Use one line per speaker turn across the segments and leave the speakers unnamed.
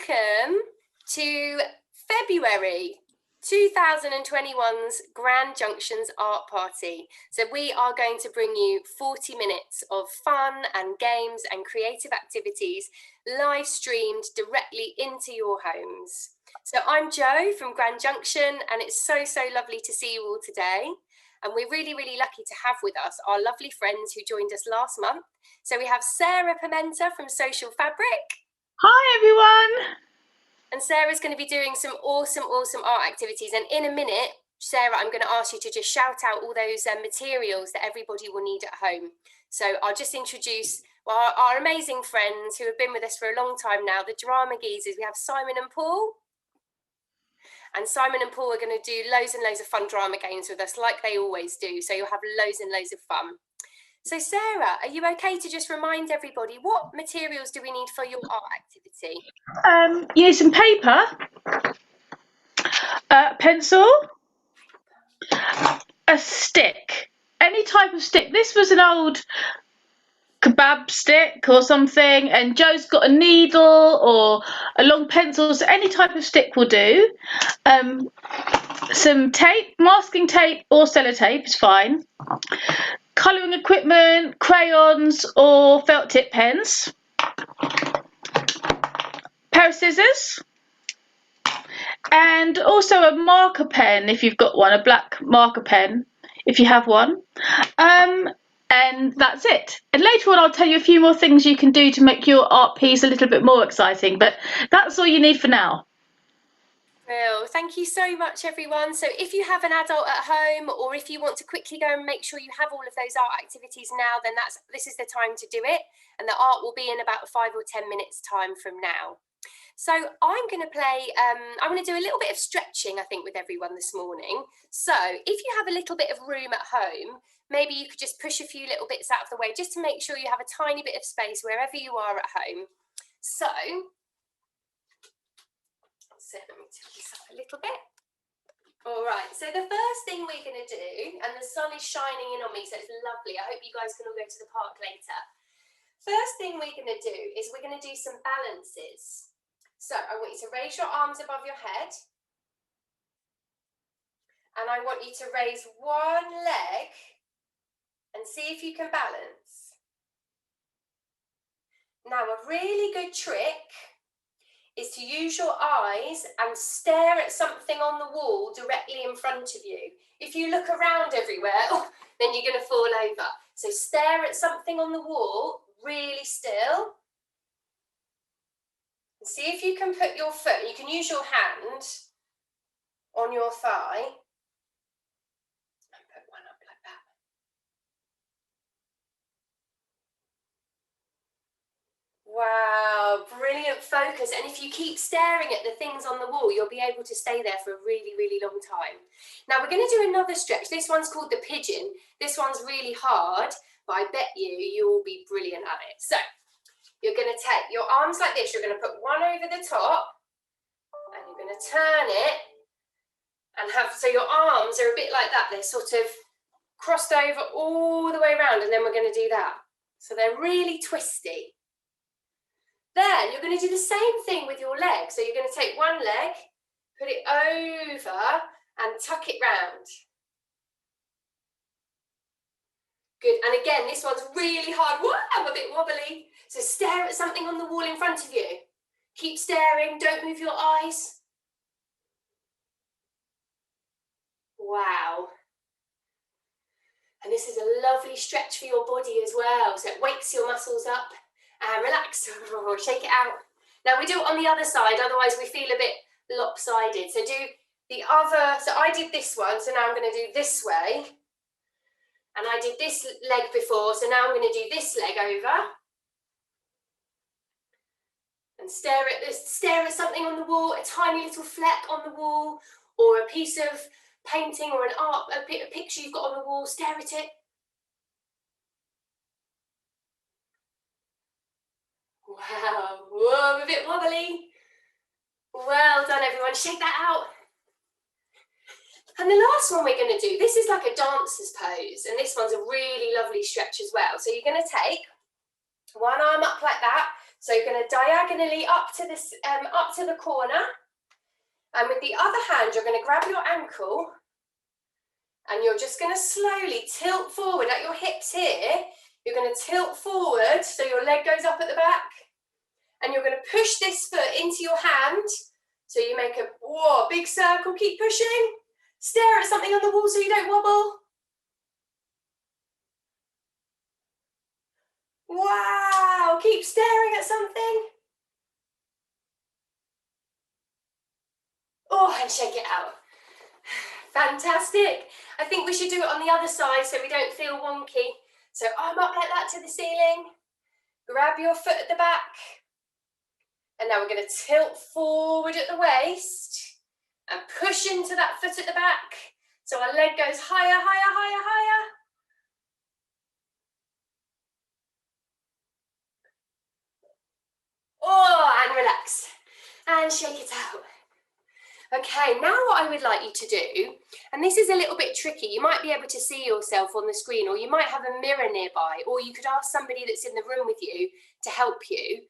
welcome to February 2021's Grand Junction's art party. So we are going to bring you 40 minutes of fun and games and creative activities live streamed directly into your homes. So I'm Jo from Grand Junction, and it's so lovely to see you all today. And we're really lucky to have with us our lovely friends who joined us last month. So we have Sarah Pimenta from Social Fabric.
Hi everyone.
And Sarah's going to be doing some awesome art activities. And in a minute, Sarah, I'm going to ask you to just shout out all those materials that everybody will need at home. So I'll just introduce our amazing friends who have been with us for a long time now, the drama geezers. We have Simon and Paul. And Simon and Paul are going to do loads and loads of fun drama games with us, like they always do. So you'll have loads and loads of fun. So Sarah, are you okay to just remind everybody, what materials do we need for your art activity?
You need some paper, pencil, a stick, any type of stick. This was an old kebab stick or something, and Joe's got a needle or a long pencil, so any type of stick will do. Some tape, masking tape or sellotape is fine. Colouring equipment, crayons or felt tip pens. Pair of scissors. And also a marker pen if you've got one, a black marker pen if you have one. And that's it. And later on I'll tell you a few more things you can do to make your art piece a little bit more exciting, but that's all you need for now.
Well, thank you so much, everyone. So if you have an adult at home, or if you want to quickly go and make sure you have all of those art activities now, then this is the time to do it. And the art will be in about 5 or 10 minutes time from now. So I'm going to do a little bit of stretching, I think, with everyone this morning. So if you have a little bit of room at home, maybe you could just push a few little bits out of the way just to make sure you have a tiny bit of space wherever you are at home. So let me tilt this up a little bit. All right, so the first thing we're going to do, and the sun is shining in on me, so it's lovely. I hope you guys can all go to the park later. First thing we're going to do is we're going to do some balances. So I want you to raise your arms above your head. And I want you to raise one leg and see if you can balance. Now, a really good trick is to use your eyes and stare at something on the wall directly in front of you. If you look around everywhere, then you're going to fall over. So stare at something on the wall, really still. And see if you can put your foot, you can use your hand on your thigh. And put one up like that. Wow, brilliant focus. And if you keep staring at the things on the wall, you'll be able to stay there for a really long time. Now we're going to do another stretch. This one's called the pigeon. This one's really hard, but I bet you will be brilliant at it. So you're going to take your arms like this. You're going to put one over the top and you're going to turn it and so your arms are a bit like that. They're sort of crossed over all the way around, and then we're going to do that. So they're really twisty. Then you're going to do the same thing with your leg. So you're going to take one leg, put it over and tuck it round. Good. And again, this one's really hard. Whoa, I'm a bit wobbly. So stare at something on the wall in front of you. Keep staring. Don't move your eyes. Wow. And this is a lovely stretch for your body as well. So it wakes your muscles up. And relax, shake it out. Now we do it on the other side, otherwise we feel a bit lopsided. So do the other, so I did this one, so now I'm going to do this way. And I did this leg before, so now I'm going to do this leg over. And stare at something on the wall, a tiny little fleck on the wall, or a piece of painting or a picture you've got on the wall, stare at it. Wow, whoa, I'm a bit wobbly. Well done, everyone. Shake that out. And the last one we're going to do, this is like a dancer's pose, and this one's a really lovely stretch as well. So you're going to take one arm up like that, So you're going to diagonally up to this, up to the corner, and with the other hand, you're going to grab your ankle, and you're just going to slowly tilt forward at your hips here. You're going to tilt forward, so your leg goes up at the back, and you're going to push this foot into your hand. So you make a big circle, keep pushing. Stare at something on the wall so you don't wobble. Wow, keep staring at something. Oh, and shake it out. Fantastic. I think we should do it on the other side so we don't feel wonky. So arm up like that to the ceiling. Grab your foot at the back. And now we're going to tilt forward at the waist and push into that foot at the back. So our leg goes higher, higher, higher, higher. Oh, and relax. And shake it out. Okay, now what I would like you to do, and this is a little bit tricky, you might be able to see yourself on the screen, or you might have a mirror nearby, or you could ask somebody that's in the room with you to help you,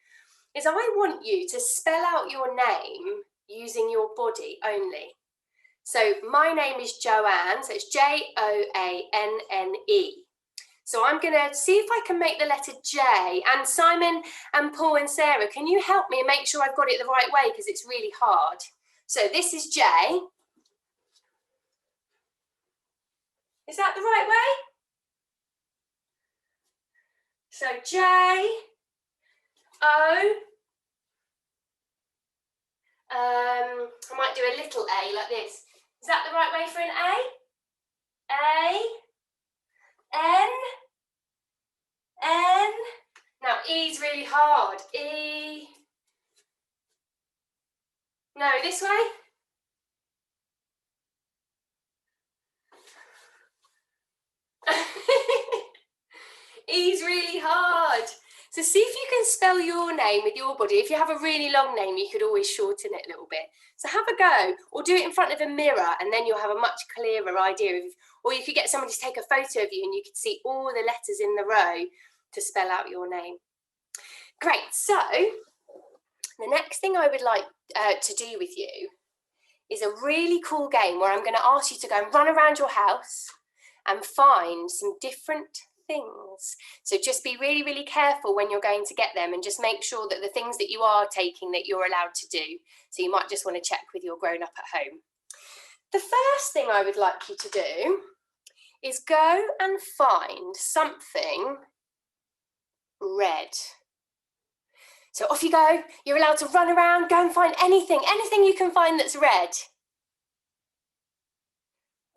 is I want you to spell out your name using your body only. So my name is Joanne, so it's Joanne. So I'm going to see if I can make the letter J, and Simon and Paul and Sarah, can you help me and make sure I've got it the right way, because it's really hard. So this is J. Is that the right way? So J, O, I might do a little A like this. Is that the right way for an A? A, N. Now E's really hard. E. No, this way. E's really hard. So see if you can spell your name with your body. If you have a really long name, you could always shorten it a little bit. So have a go, or do it in front of a mirror, and then you'll have a much clearer idea of, or you could get somebody to take a photo of you and you could see all the letters in the row to spell out your name. Great, so the next thing I would like to do with you is a really cool game where I'm going to ask you to go and run around your house and find some different things. So just be really, really careful when you're going to get them, and just make sure that the things that you are taking that you're allowed to do. So you might just want to check with your grown-up at home. The first thing I would like you to do is go and find something red. So off you go. You're allowed to run around, go and find anything you can find that's red.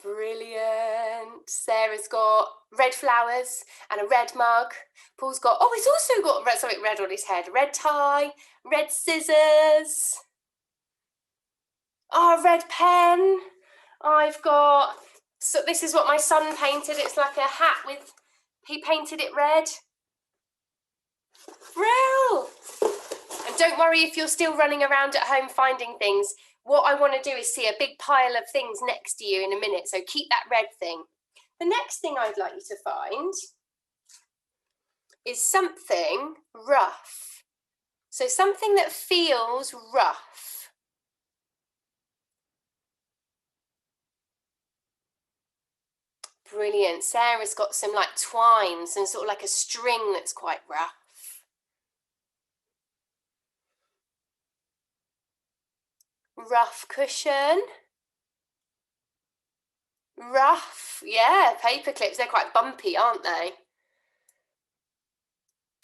Brilliant. Sarah's got red flowers and a red mug. Paul's got, oh, he's also got something red on his head. Red tie, red scissors. Oh, red pen. I've got, so this is what my son painted. It's like a hat with, he painted it red. Brill. And don't worry if you're still running around at home finding things. What I want to do is see a big pile of things next to you in a minute, so keep that red thing. The next thing I'd like you to find is something rough. So something that feels rough. Brilliant. Sarah's got some like twines and sort of like a string that's quite rough. Rough cushion. Rough, yeah, paper clips. They're quite bumpy, aren't they?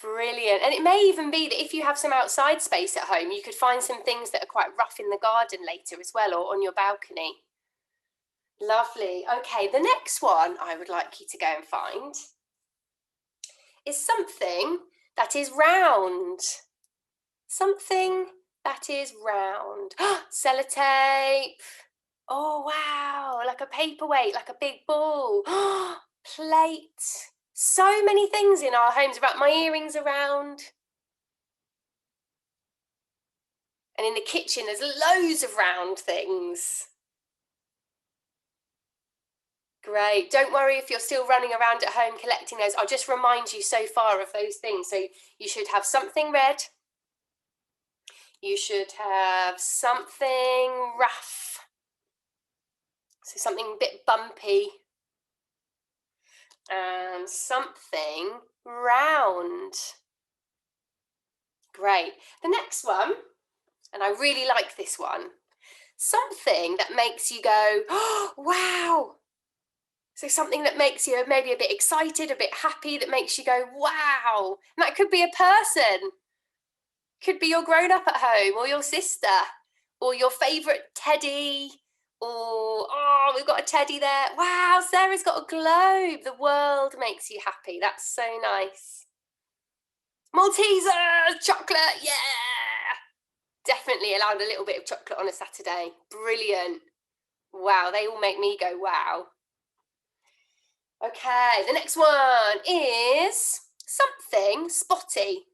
Brilliant. And it may even be that if you have some outside space at home, you could find some things that are quite rough in the garden later as well, or on your balcony. Lovely. Okay, the next one I would like you to go and find is something that is round. Something that is round. Sellotape. Oh, wow, like a paperweight, like a big ball. Plate. So many things in our homes. About my earrings around. And in the kitchen, there's loads of round things. Great. Don't worry if you're still running around at home collecting those. I'll just remind you so far of those things. So you should have something red, You should have something rough. So something a bit bumpy. And something round. Great. The next one, and I really like this one, something that makes you go, oh, wow. So something that makes you maybe a bit excited, a bit happy, that makes you go, wow. And that could be a person. Could be your grown-up at home, or your sister, or your favourite teddy, or, oh, we've got a teddy there. Wow, Sarah's got a globe. The world makes you happy. That's so nice. Maltesers, chocolate, yeah! Definitely allowed a little bit of chocolate on a Saturday. Brilliant. Wow, they all make me go, wow. Okay, the next one is something spotty.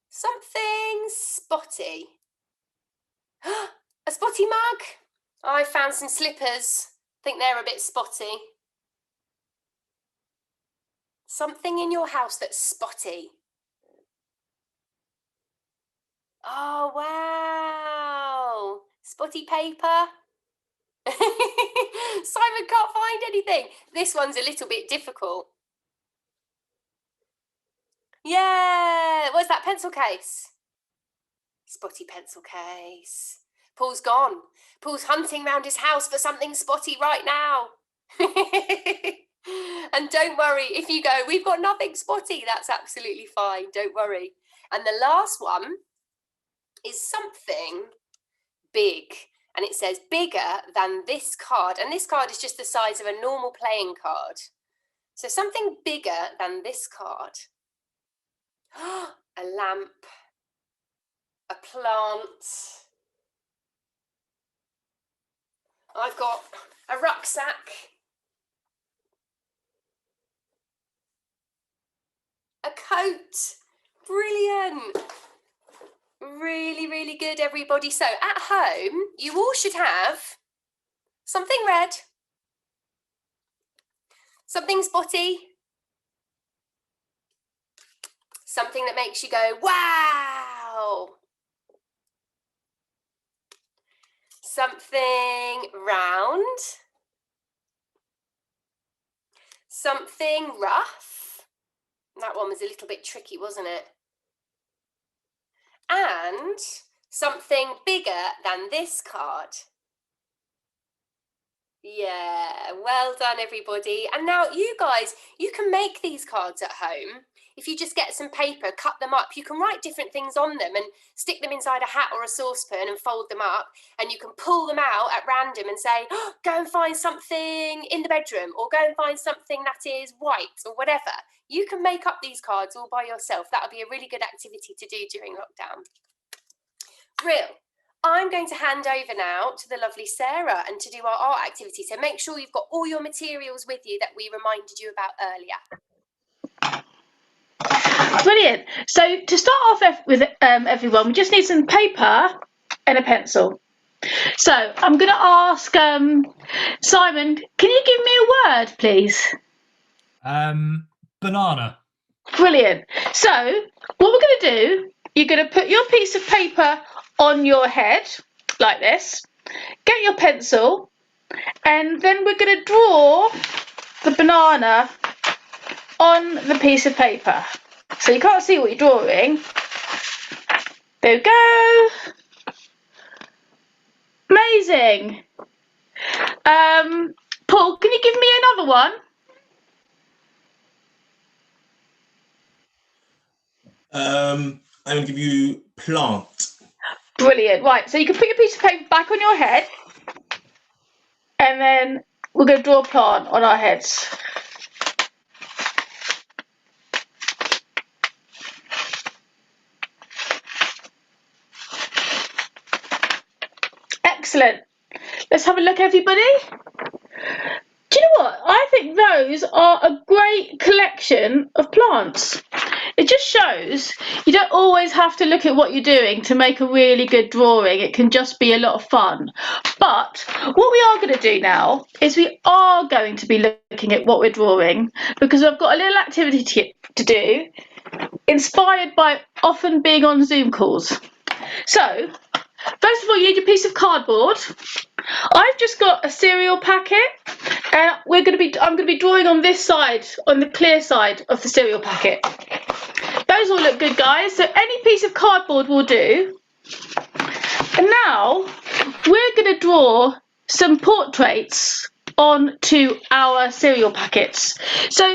Something spotty. A spotty mug. I found some slippers. Think they're a bit spotty. Something in your house that's spotty. Oh, wow. Spotty paper. Simon can't find anything. This one's a little bit difficult. Yeah, what's that? Pencil case. Spotty pencil case. Paul's gone. Paul's hunting round his house for something spotty right now. And don't worry, if you go, we've got nothing spotty, that's absolutely fine. Don't worry. And the last one is something big. And it says bigger than this card. And this card is just the size of a normal playing card. So something bigger than this card. A lamp. A plant. I've got a rucksack. A coat. Brilliant. Really, really good, everybody. So at home, you all should have something red, something spotty, something that makes you go, wow, something round, something rough. That one was a little bit tricky, wasn't it? And something bigger than this card. Yeah, well done, everybody. And now you guys, you can make these cards at home. If you just get some paper, cut them up, you can write different things on them and stick them inside a hat or a saucepan and fold them up, and you can pull them out at random and say, oh, go and find something in the bedroom, or go and find something that is white, or whatever. You can make up these cards all by yourself. That would be a really good activity to do during lockdown. Real. I'm going to hand over now to the lovely Sarah and to do our art activity. So make sure you've got all your materials with you that we reminded you about earlier.
Brilliant. So to start off with, everyone, we just need some paper and a pencil. So I'm going to ask Simon, can you give me a word, please?
Banana.
Brilliant. So what we're going to do, you're going to put your piece of paper on your head like this, get your pencil, and then we're going to draw the banana on the piece of paper. So you can't see what you're drawing. There we go. Amazing. Paul, can you give me another one?
I'm going to give you plant.
Brilliant. Right, so you can put your piece of paper back on your head, and then we're going to draw a plant on our heads. Excellent. Let's have a look, everybody. Do you know what? I think those are a great collection of plants. It just shows you don't always have to look at what you're doing to make a really good drawing. It can just be a lot of fun. But what we are going to do now is we are going to be looking at what we're drawing, because I've got a little activity to do inspired by often being on Zoom calls. So, first of all, you need a piece of cardboard. I've just got a cereal packet, and I'm going to be drawing on this side, on the clear side of the cereal packet. Those all look good, guys. So any piece of cardboard will do. And now we're going to draw some portraits onto our cereal packets. So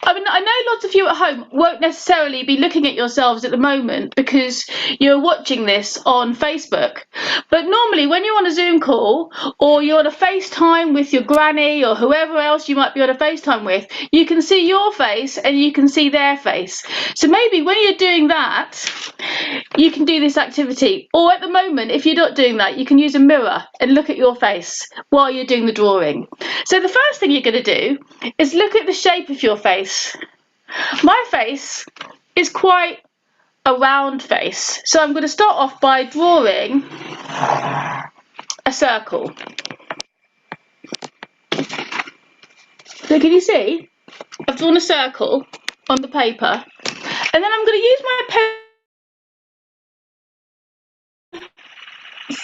I know lots of you at home won't necessarily be looking at yourselves at the moment because you're watching this on Facebook, but normally when you're on a Zoom call or you're on a FaceTime with your granny or whoever else you might be on a FaceTime with, you can see your face and you can see their face. So maybe when you're doing that, you can do this activity, or at the moment if you're not doing that, you can use a mirror and look at your face while you're doing the drawing. So the first thing you're going to do is look at the shape of your face. My face is quite a round face, so I'm going to start off by drawing a circle. So can you see? I've drawn a circle on the paper, and then I'm going to use my pen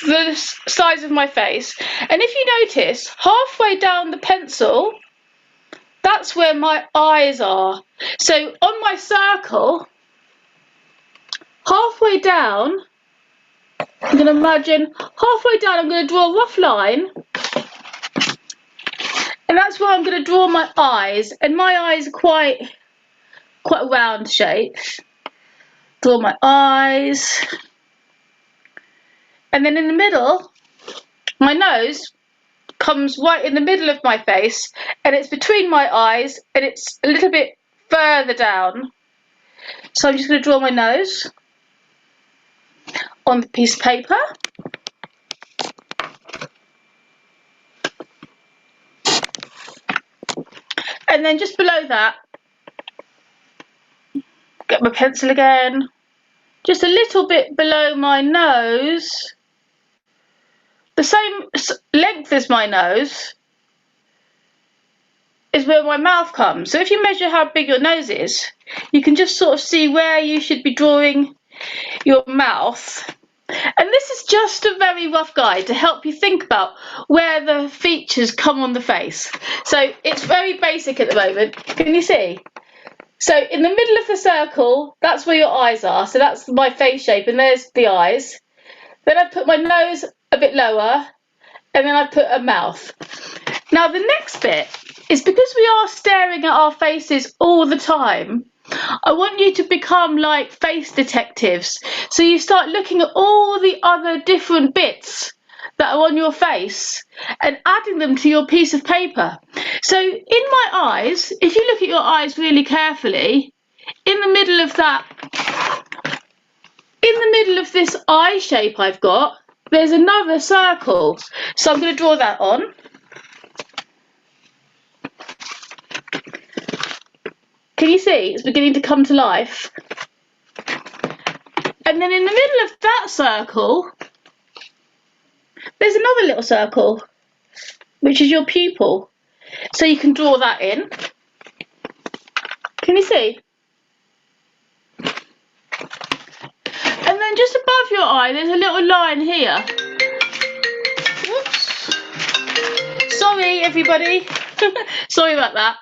the size of my face, and if you notice, halfway down the pencil, that's where my eyes are. So on my circle, halfway down, I'm going to imagine halfway down I'm going to draw a rough line, and that's where I'm going to draw my eyes, and my eyes are quite a round shape. Draw my eyes. And then in the middle, my nose comes right in the middle of my face, and it's between my eyes, and it's a little bit further down. So I'm just going to draw my nose on the piece of paper. And then just below that, get my pencil again, just a little bit below my nose, the same length as my nose is where my mouth comes. So if you measure how big your nose is, you can just sort of see where you should be drawing your mouth. And this is just a very rough guide to help you think about where the features come on the face. So it's very basic at the moment. Can you see? So in the middle of the circle, that's where your eyes are. So that's my face shape, and there's the eyes. Then I put my nose a bit lower, and then I put a mouth. Now the next bit is, because we are staring at our faces all the time, I want you to become like face detectives. So you start looking at all the other different bits that are on your face and adding them to your piece of paper. So in my eyes, if you look at your eyes really carefully, in the middle of this eye shape I've got, there's another circle. So I'm going to draw that on. Can you see? It's beginning to come to life. And then in the middle of that circle, there's another little circle, which is your pupil. So you can draw that in. Can you see? And then just above your eye, there's a little line here. Whoops. Sorry, everybody. Sorry about that.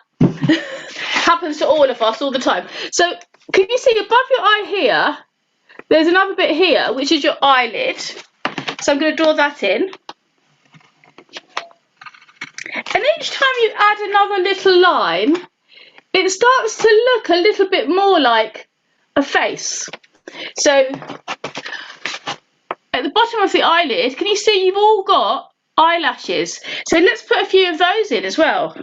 Happens to all of us all the time. So can you see above your eye here, there's another bit here, which is your eyelid. So I'm going to draw that in. And each time you add another little line, it starts to look a little bit more like a face. So at the bottom of the eyelid, can you see you've all got eyelashes? So let's put a few of those in as well.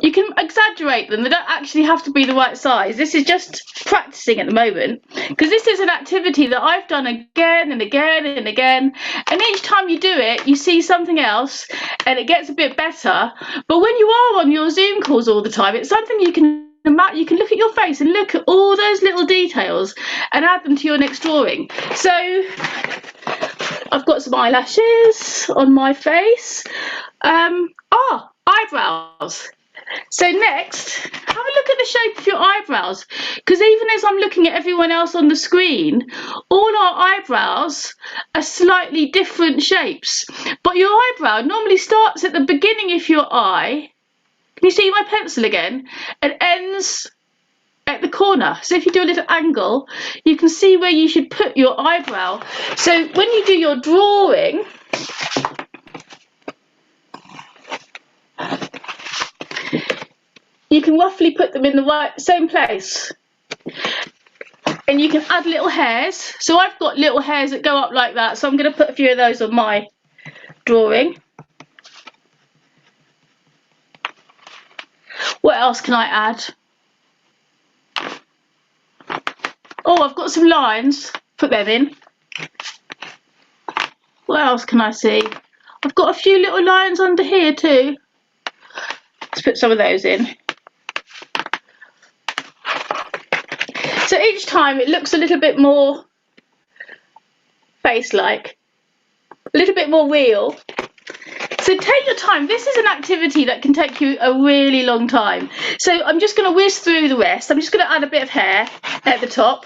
You can exaggerate them, they don't actually have to be the right size. This is just practicing at the moment, because this is an activity that I've done again and again and again, and each time you do it you see something else and it gets a bit better. But when you are on your Zoom calls all the time, it's something you can look at your face and look at all those little details and add them to your next drawing. So I've got some eyelashes on my face. Eyebrows. So next have a look at the shape of your eyebrows, because even as I'm looking at everyone else on the screen, all our eyebrows are slightly different shapes. But your eyebrow normally starts at the beginning of your eye. Can you see my pencil again? And ends at the corner. So if you do a little angle, you can see where you should put your eyebrow. So when you do your drawing, you can roughly put them in the same place. And you can add little hairs. So I've got little hairs that go up like that. So I'm going to put a few of those on my drawing. What else can I add? Oh, I've got some lines. Put them in. What else can I see? I've got a few little lines under here too. Let's put some of those in. So each time it looks a little bit more face-like, a little bit more real. So take your time. This is an activity that can take you a really long time. So I'm just going to whiz through the rest. I'm just going to add a bit of hair at the top.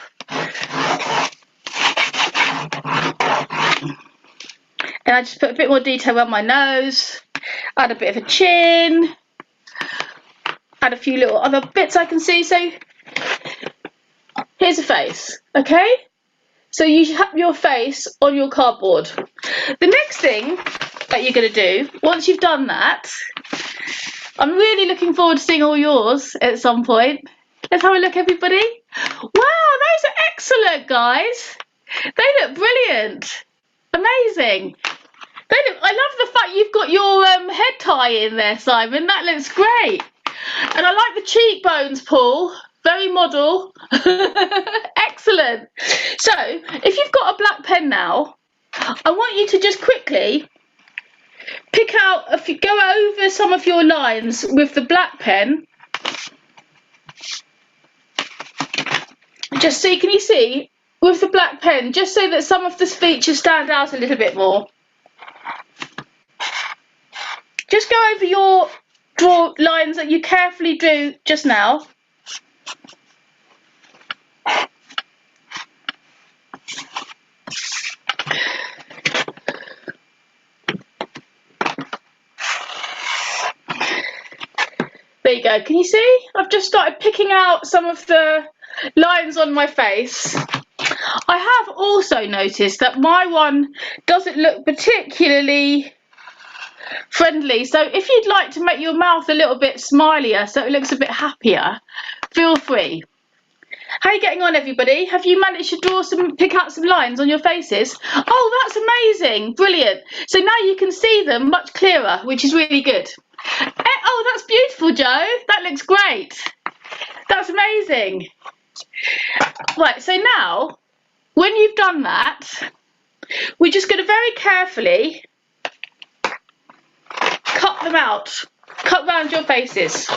And I just put a bit more detail around my nose, add a bit of a chin, add a few little other bits I can see. So here's a face, okay? So you have your face on your cardboard. The next thing that you're going to do, once you've done that, I'm really looking forward to seeing all yours at some point. Let's have a look, everybody. Wow, those are excellent, guys. They look brilliant. Amazing. I love the fact you've got your head tie in there, Simon. That looks great. And I like the cheekbones, Paul. Very model. Excellent. So, if you've got a black pen now, I want you to just quickly pick out, go over some of your lines with the black pen. Just so can you see with the black pen, just so that some of the features stand out a little bit more. Just go over your draw lines that you carefully drew just now. There you go. Can you see? I've just started picking out some of the lines on my face. I have also noticed that my one doesn't look particularly friendly. So if you'd like to make your mouth a little bit smilier so it looks a bit happier, feel free. How are you getting on, everybody? Have you managed to pick out some lines on your faces? Oh, that's amazing. Brilliant. So now you can see them much clearer, which is really good. Oh, that's beautiful, Joe. That looks great. That's amazing. Right, so now, when you've done that, we're just going to very carefully cut them out. Cut round your faces.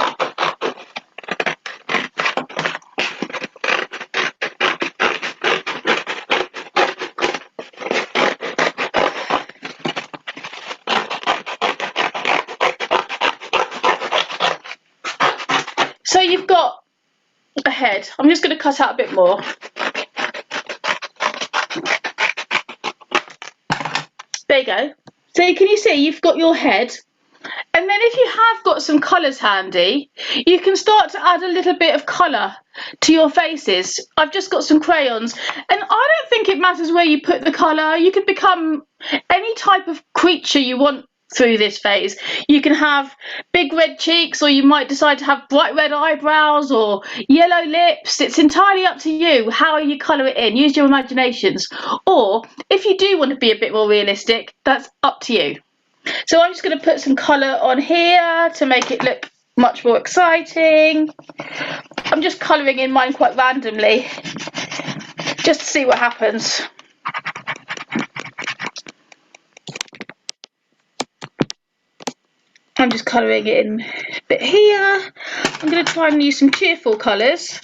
So you've got a head. I'm just going to cut out a bit more. There you go. So can you see you've got your head? And then if you have got some colours handy, you can start to add a little bit of colour to your faces. I've just got some crayons. And I don't think it matters where you put the colour. You could become any type of creature you want through this phase. You can have big red cheeks, or you might decide to have bright red eyebrows or yellow lips. It's entirely up to you how you colour it in. Use your imaginations. Or if you do want to be a bit more realistic, that's up to you. So I'm just going to put some colour on here to make it look much more exciting. I'm just colouring in mine quite randomly just to see what happens. I'm just colouring it in a bit here. I'm going to try and use some cheerful colours.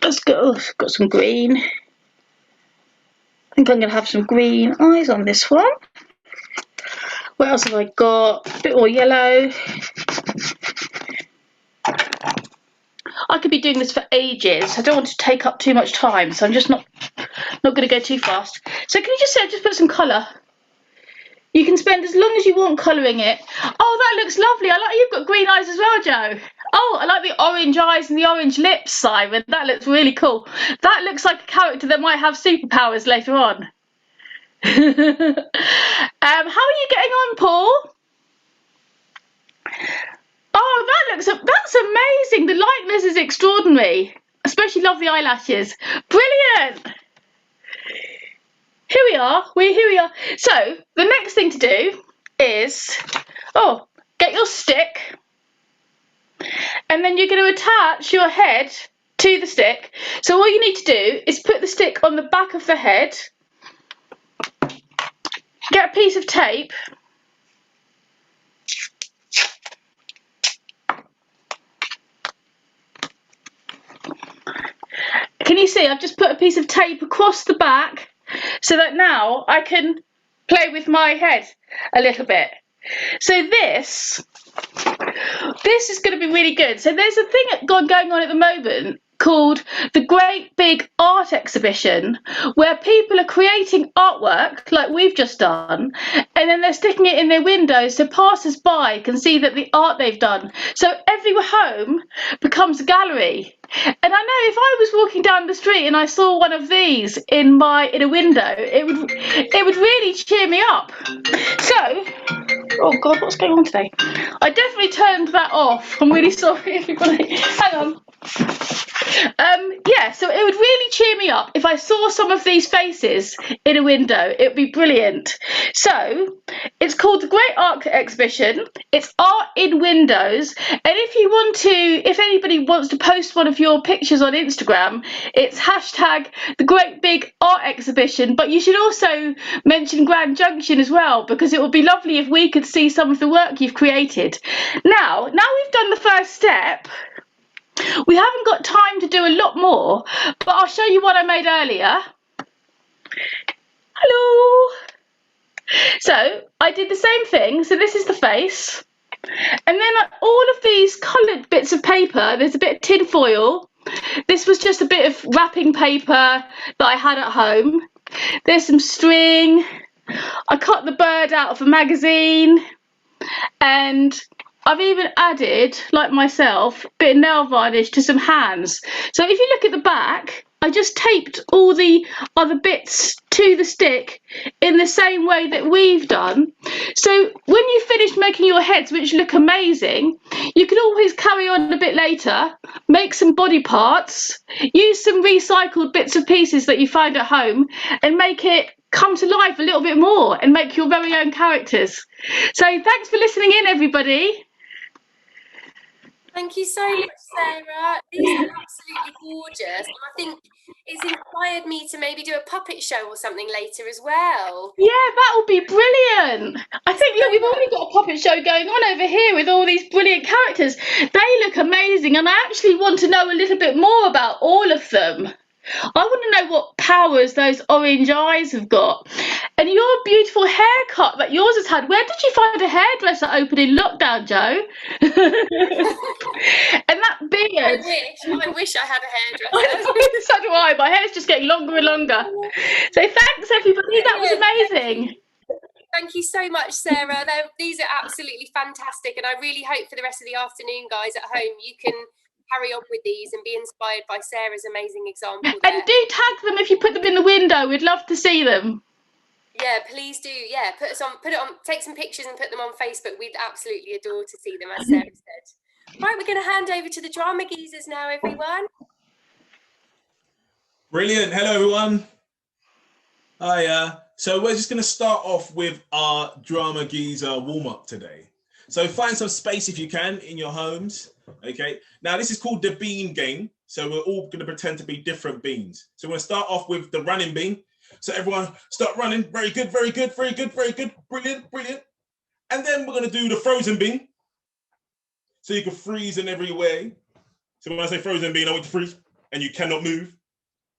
Let's go. Got some green. think I'm going to have some green eyes on this one. What else have I got? A bit more yellow. I could be doing this for ages. I don't want to take up too much time, so I'm just not going to go too fast. So can you just say, just put some colour? You can spend as long as you want colouring it. Oh, that looks lovely. I like you've got green eyes as well, Joe. Oh, I like the orange eyes and the orange lips, Simon. That looks really cool. That looks like a character that might have superpowers later on. How are you getting on, Paul? Oh, that's amazing. The likeness is extraordinary. Especially love the eyelashes. Brilliant. Here we are. Here we are. So the next thing to do is, get your stick, and then you're going to attach your head to the stick. So all you need to do is put the stick on the back of the head. Get a piece of tape. Can you see I've just put a piece of tape across the back so that now I can play with my head a little bit. So this is going to be really good. So there's a thing going on at the moment called the Great Big Art Exhibition, where people are creating artwork like we've just done, and then they're sticking it in their windows so passers-by can see that the art they've done. So every home becomes a gallery. And I know if I was walking down the street and I saw one of these in a window, it would really cheer me up. So, oh God, what's going on today? I definitely turned that off. I'm really sorry, everybody. Hang on. Yeah, so it would really cheer me up if I saw some of these faces in a window. It would be brilliant. So it's called the Great Art Exhibition. It's art in windows. And if anybody wants to post one of your pictures on Instagram, it's hashtag the Great Big Art Exhibition. But you should also mention Grand Junction as well, because it would be lovely if we could see some of the work you've created. Now we've done the first step. We haven't got time to do a lot more, but I'll show you what I made earlier. Hello. So I did the same thing. So this is the face. And then all of these coloured bits of paper, there's a bit of tin foil. This was just a bit of wrapping paper that I had at home. There's some string. I cut the bird out of a magazine. And I've even added, like myself, a bit of nail varnish to some hands. So if you look at the back, I just taped all the other bits to the stick in the same way that we've done. So when you finish making your heads, which look amazing, you can always carry on a bit later, make some body parts, use some recycled bits and pieces that you find at home, and make it come to life a little bit more and make your very own characters. So thanks for listening in, everybody.
Thank you so much, Sarah. These are absolutely gorgeous, and I think it's inspired me to maybe do a puppet show or something later as well.
Yeah, that would be brilliant. I think, look, we've already got a puppet show going on over here with all these brilliant characters. They look amazing, and I actually want to know a little bit more about all of them. I want to know what powers those orange eyes have got. And your beautiful haircut that yours has had. Where did you find a hairdresser open in lockdown, Joe? And that beard.
I wish I had a hairdresser.
So do I. My hair's just getting longer and longer. So thanks, everybody. That was amazing.
Thank you so much, Sarah. These are absolutely fantastic. And I really hope for the rest of the afternoon, guys, at home, you can carry on with these and be inspired by Sarah's amazing example there.
And do tag them if you put them in the window. We'd love to see them.
Yeah, please do. Yeah, put it on, take some pictures and put them on Facebook. We'd absolutely adore to see them, as Sarah said. Right, we're going to hand over to the drama geezers now, everyone.
Brilliant. Hello, everyone. Hi. So we're just going to start off with our drama geezer warm-up today. So find some space if you can in your homes. Okay. Now this is called the bean game. So we're all going to pretend to be different beans. So we're going to start off with the running bean. So everyone start running. Very good, very good, very good, very good. Brilliant, brilliant. And then we're going to do the frozen bean. So you can freeze in every way. So when I say frozen bean, I want you to freeze and you cannot move.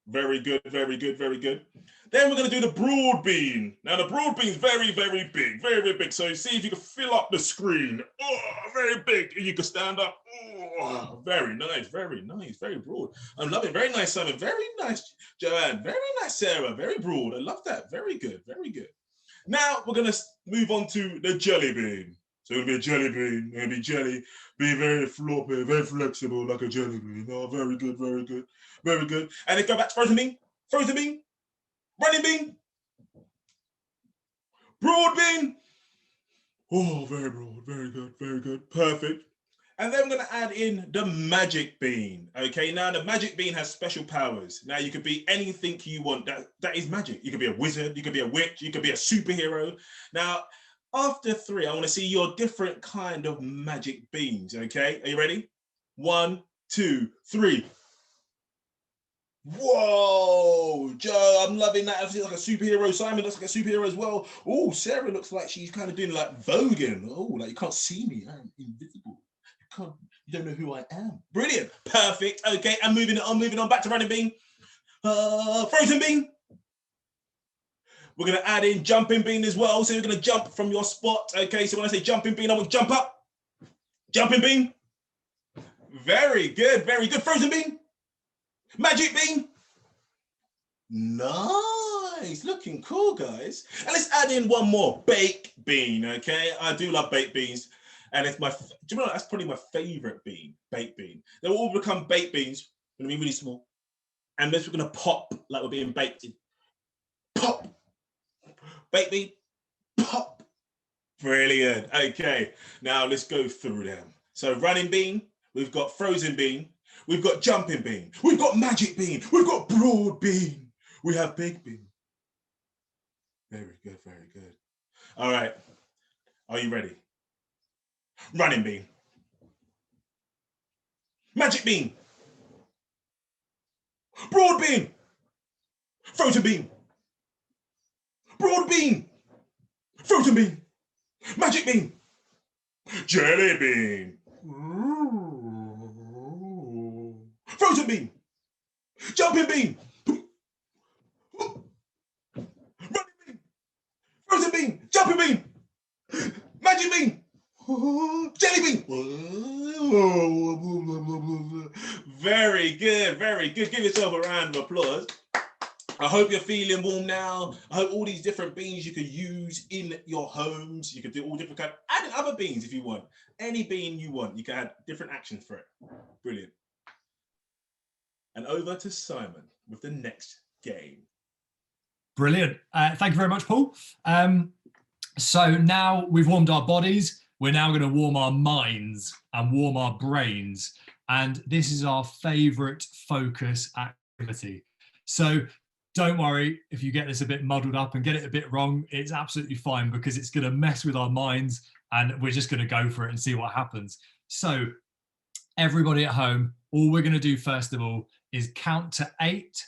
Very good, very good, very good. Then we're going to do the broad bean. Now, the broad bean is very, very big, very, very big. So see if you can fill up the screen. Oh, very big. You can stand up. Oh, very nice, very broad. I'm loving it. Very nice, Simon. Very nice, Joanne. Very nice, Sarah. Very broad. I love that. Very good, very good. Now, we're going to move on to the jelly bean. So it'll be a jelly bean. It'll be jelly. Be very floppy, very flexible like a jelly bean. Oh, very good, very good. Very good. And then go back to frozen bean, running bean, broad bean. Oh, very broad, very good, perfect. And then we're going to add in the magic bean. Okay, now the magic bean has special powers. Now you could be anything you want. That is magic. You could be a wizard, you could be a witch, you could be a superhero. Now, after 3, I want to see your different kind of magic beans. Okay, are you ready? 1, 2, 3. Whoa, Joe, I'm loving that. I feel like a superhero. Simon looks like a superhero as well. Oh, Sarah looks like she's kind of doing like voguing. Oh, like you can't see me. I'm invisible. You don't know who I am. Brilliant. Perfect. Okay, I'm moving on back to running bean. Frozen bean. We're going to add in jumping bean as well. So you're going to jump from your spot. Okay, so when I say jumping bean, I want jump up. Jumping bean. Very good, very good. Frozen bean. Magic bean. Nice, looking cool, guys. And let's add in one more, baked bean, okay? I do love baked beans. And it's do you know what? That's probably my favorite bean, baked bean. They'll all become baked beans, gonna be really small. And this we're gonna pop like we're being baked in. Pop. Baked bean, pop. Brilliant, okay. Now let's go through them. So running bean, we've got frozen bean, we've got jumping bean, we've got magic bean, we've got broad bean, we have baked bean. Very good, very good. All right, are you ready? Running bean, magic bean, broad bean, frozen bean, broad bean, frozen bean, magic bean, jelly bean, frozen bean, jumping bean, running bean, frozen bean, jumping bean, magic bean, jelly bean. Very good, very good. Give yourself a round of applause. I hope you're feeling warm now. I hope all these different beans you could use in your homes. You could do all different kinds. Add other beans if you want. Any bean you want. You can add different actions for it. Brilliant. And over to Simon with the next game.
Brilliant. Thank you very much, Paul. So now we've warmed our bodies. We're now going to warm our minds and warm our brains. And this is our favourite focus activity. So don't worry if you get this a bit muddled up and get it a bit wrong. It's absolutely fine because it's going to mess with our minds and we're just going to go for it and see what happens. So everybody at home, all we're going to do first of all is count to 8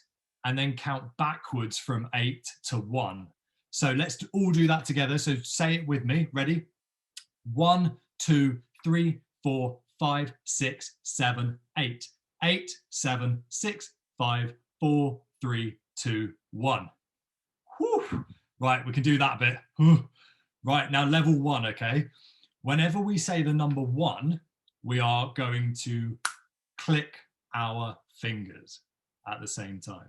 and then count backwards from 8 to 1. So let's all do that together. So say it with me. Ready? 1, 2, 3, 4, 5, 6, 7, 8. 8, 7, 6, 5, 4, 3, 2, 1. Whew. Right, we can do that bit. Right, now level 1, okay? Whenever we say the number 1, we are going to click our fingers at the same time.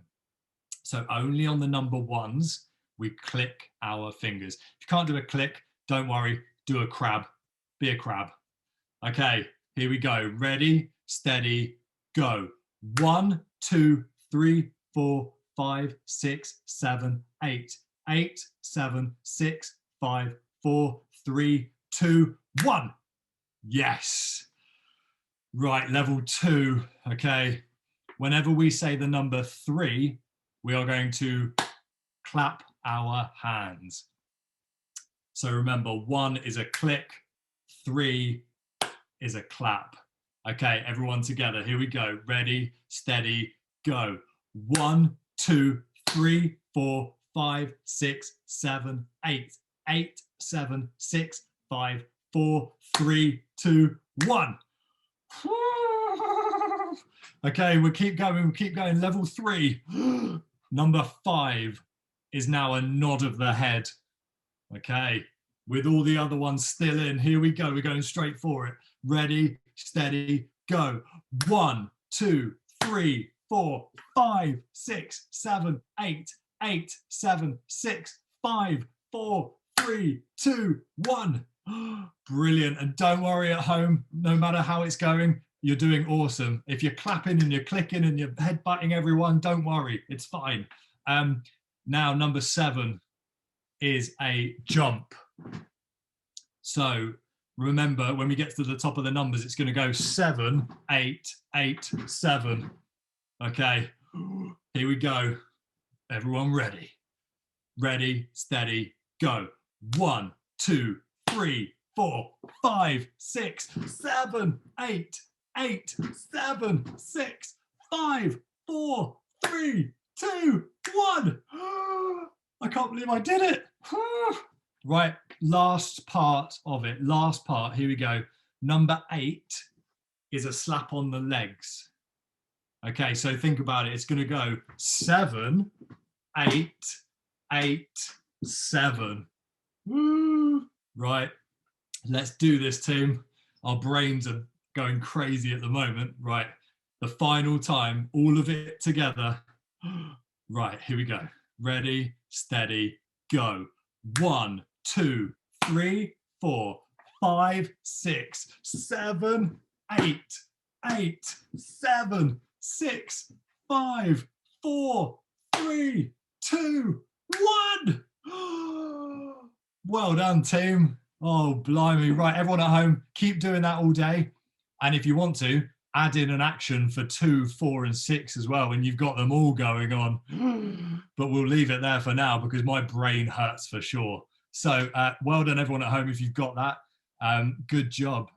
So only on the number 1s, we click our fingers. If you can't do a click, don't worry, do a crab. Be a crab. Okay, here we go. Ready, steady, go. 1, 2, 3, 4, 5, 6, 7, 8. 8, 7, 6, 5, 4, 3, 2, 1. Yes. Right, level 2. Okay. Whenever we say the number 3, we are going to clap our hands. So remember, 1 is a click, 3 is a clap. Okay, everyone together. Here we go. Ready, steady, go. 1, 2, 3, 4, 5, 6, 7, 8. 8, 7, 6, 5, 4, 3, 2, 1. Okay, we'll keep going. We'll keep going. Level 3. Number 5 is now a nod of the head. Okay, with all the other ones still in. Here we go. We're going straight for it. Ready, steady, go. 1, 2, 3, 4, 5, 6, 7, 8, 8, 7, 6, 5, 4, 3, 2, 1. Brilliant. And don't worry at home, no matter how it's going, you're doing awesome. If you're clapping and you're clicking and you're headbutting everyone, don't worry, it's fine. Now, number 7 is a jump. So remember, when we get to the top of the numbers, it's going to go 7, 8, 8, 7. Okay, here we go. Everyone ready? Ready, steady, go. 1, 2, 3, 4, 5, 6, 7, 8, 8, 7, 6, 5, 4, 3, 2, 1. I can't believe I did it. Right, last part of it. Last part. Here we go. Number 8 is a slap on the legs. Okay, so think about it. It's going to go 7, 8, 8, 7. Woo. Right, let's do this, team. Our brains are going crazy at the moment. Right, the final time, all of it together. Right, here we go. Ready, steady, go. 1, 2, 3, 4, 5, 6, 7, 8, 8, 7, 6, 5, 4, 3, 2, 1. Well done, team. Oh, blimey. Right, everyone at home, keep doing that all day. And if you want to, add in an action for 2, 4, and 6 as well, and you've got them all going on. But we'll leave it there for now because my brain hurts for sure. So well done, everyone at home, if you've got that. Good job.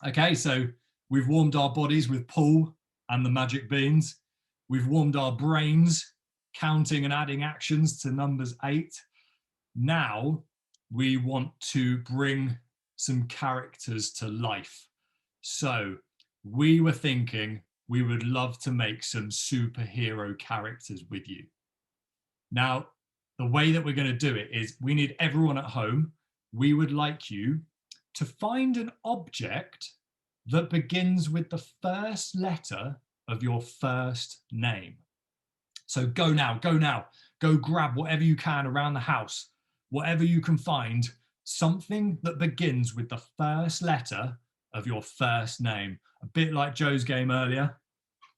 Okay, so we've warmed our bodies with Paul and the magic beans. We've warmed our brains, counting and adding actions to numbers 8. Now we want to bring some characters to life. So we were thinking we would love to make some superhero characters with you. Now, the way that we're going to do it is we need everyone at home. We would like you to find an object that begins with the first letter of your first name. So go now, go grab whatever you can around the house, whatever you can find, something that begins with the first letter of your first name. A bit like Joe's game earlier.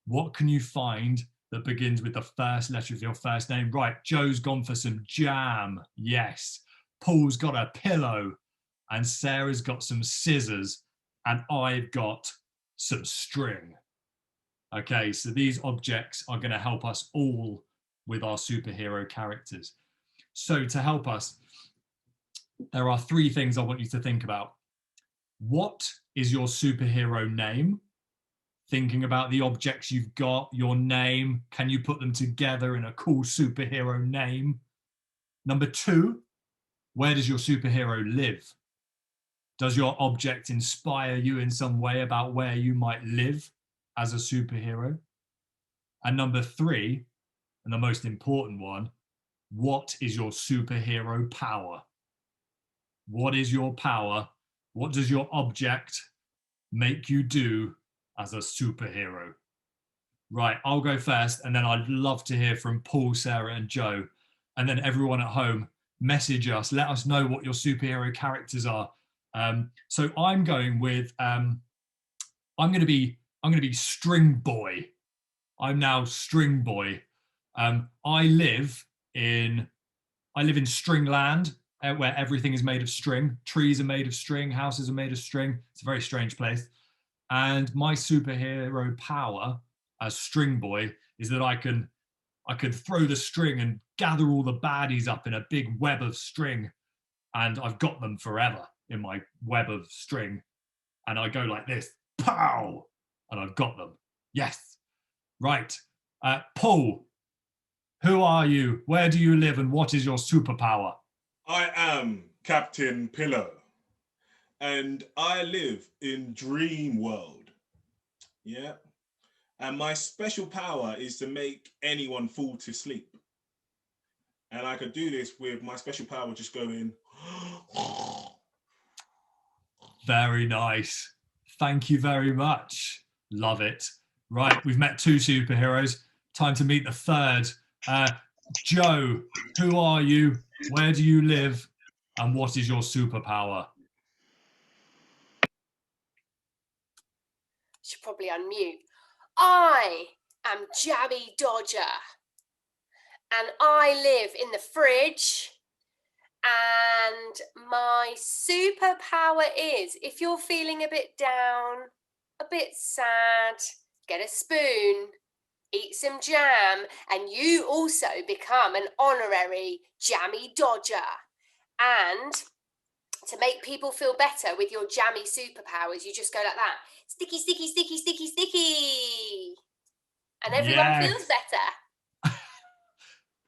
What can you find that begins with the first letter of your first name? Right, Joe's gone for some jam. Yes. Paul's got a pillow, and Sarah's got some scissors, and I've got some string. Okay, so these objects are going to help us all with our superhero characters. So to help us, there are 3 things I want you to think about. What is your superhero name? Thinking about the objects you've got, your name, can you put them together in a cool superhero name? Number 2, where does your superhero live? Does your object inspire you in some way about where you might live as a superhero? And number 3, and the most important one, what is your superhero power? What is your power? What does your object make you do as a superhero? Right, I'll go first, and then I'd love to hear from Paul, Sarah, and Joe. And then everyone at home, message us, let us know what your superhero characters are. So I'm going with I'm going to be String Boy. I'm now String Boy. I live in Stringland, where everything is made of string. Trees are made of string, houses are made of string. It's a very strange place. And my superhero power as String Boy is that I could throw the string and gather all the baddies up in a big web of string, and I've got them forever in my web of string. And I go like this, pow, and I've got them. Yes. Right. Paul, who are you? Where do you live, and what is your superpower?
I am Captain Pillow, and I live in Dream World. Yeah. And my special power is to make anyone fall to sleep. And I could do this with my special power just going.
Very nice. Thank you very much. Love it. Right, we've met 2 superheroes. Time to meet the third. Joe, who are you? Where do you live? And what is your superpower?
Should probably unmute. I am Jammy Dodger, and I live in the fridge. And my superpower is, if you're feeling a bit down, a bit sad, get a spoon, eat some jam, and you also become an honorary Jammy Dodger. And to make people feel better with your jammy superpowers, you just go like that. Sticky, sticky, sticky, sticky, sticky. And everyone feels better.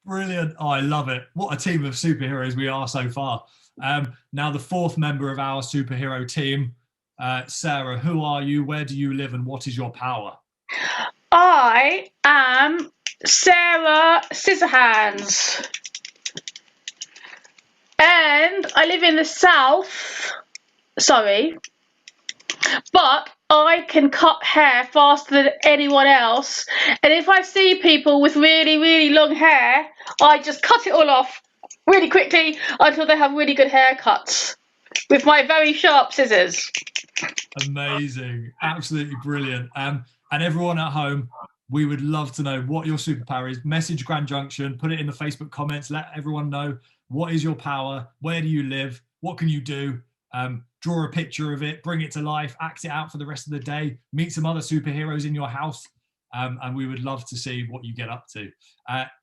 Brilliant. Oh, I love it. What a team of superheroes we are so far. Now the 4th member of our superhero team, Sarah, who are you? Where do you live? And what is your power?
I am Sarah Scissorhands. And I live in the south. Sorry. But I can cut hair faster than anyone else. And if I see people with really, really long hair, I just cut it all off really quickly until they have really good haircuts with my very sharp scissors.
Amazing. Absolutely brilliant. And everyone at home, we would love to know what your superpower is. Message Grand Junction, put it in the Facebook comments, let everyone know what is your power, where do you live, what can you do, draw a picture of it, bring it to life, act it out for the rest of the day, meet some other superheroes in your house, and we would love to see what you get up to.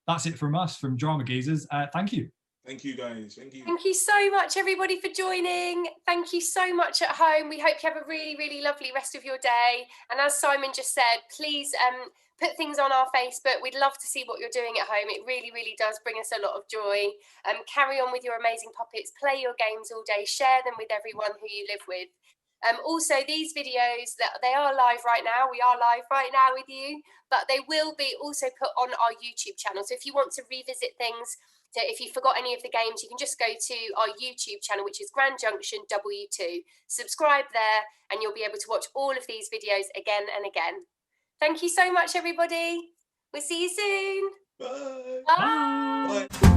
That's it from us, from Drama Geezers. Thank you.
Thank you, guys. Thank you.
Thank you so much, everybody, for joining. Thank you so much at home. We hope you have a really, really lovely rest of your day. And as Simon just said, please put things on our Facebook. We'd love to see what you're doing at home. It really, really does bring us a lot of joy. Carry on with your amazing puppets. Play your games all day. Share them with everyone who you live with. Also, these videos, they are live right now. We are live right now with you, but they will be also put on our YouTube channel. So if you want to revisit things, so if you forgot any of the games, you can just go to our YouTube channel, which is Grand Junction W2. Subscribe there and you'll be able to watch all of these videos again and again. Thank you so much, everybody. We'll see you soon.
Bye.
Bye.
Bye.